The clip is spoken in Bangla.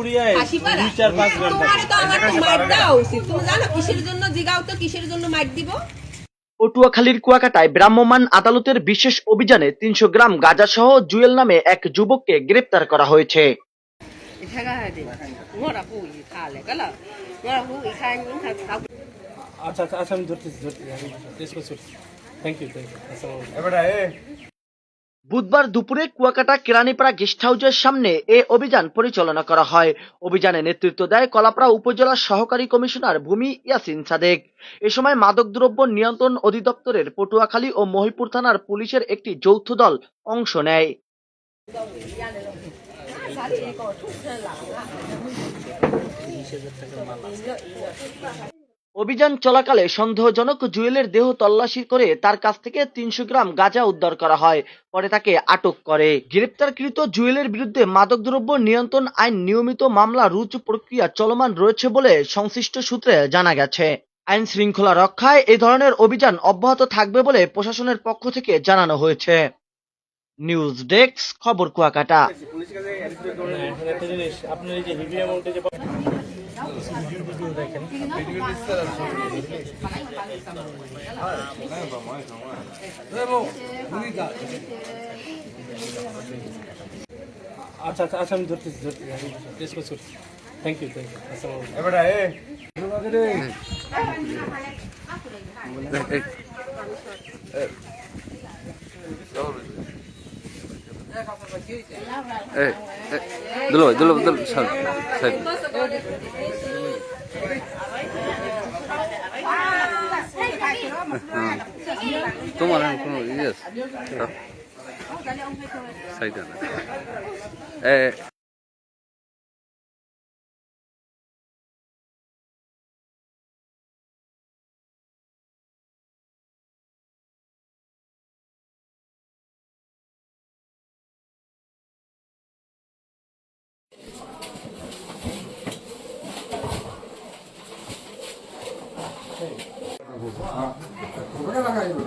পুরিয়ায় 2-4-5 ঘন্টা তুমি জানো কিসের জন্য জিগাও তো কিসের জন্য মাইর দিব। পটুয়াখালীর কুয়াকাটায় ভ্রাম্যমাণ আদালতের বিশেষ অভিযানে 300 গ্রাম গাঁজা সহ জুয়েল নামে এক যুবককে গ্রেপ্তার করা হয়েছে। আচ্ছা আচ্ছা আমি ধরতেছি থ্যাংক ইউ বুধবার দুপুরে কুয়াকাটা কেরানীপাড়া গেস্ট হাউসের সামনে এ অভিযান পরিচালনা করা হয়। অভিযানে নেতৃত্ব দেয় কলাপাড়া উপজেলা সহকারী কমিশনার ভূমি ইয়াসিন সাদেক। এ সময় মাদকদ্রব্য নিয়ন্ত্রণ অধিদপ্তরের পটুয়াখালী ও মহিপুর থানার পুলিশের একটি যৌথ দল অংশ নেয়। অভিযান চলাকালে সন্দেহজনক জুয়েলের দেহ তল্লাশি করে তার কাছ থেকে 300 গ্রাম গাঁজা উদ্ধার করা হয়। পরে তাকে আটক করে। গ্রেপ্তারকৃত জুয়েলের বিরুদ্ধে মাদকদ্রব্য নিয়ন্ত্রণ আইন নিয়মিত মামলা রুজু প্রক্রিয়া চলমান রয়েছে বলে সংশ্লিষ্ট সূত্রে জানা গেছে। আইন শৃঙ্খলা রক্ষায় এই ধরনের অভিযান অব্যাহত থাকবে বলে প্রশাসনের পক্ষ থেকে জানানো হয়েছে। নিউজ ডেস্ক, খবর কুয়াকাটা। আপনার এই যে হেভি অ্যামাউন্টে যে দেখেন আচ্ছা আচ্ছা আমি ধরতেছি থ্যাংক ইউ তোমার কোনো ইয়ে সাইড 아, 그거가 나가요.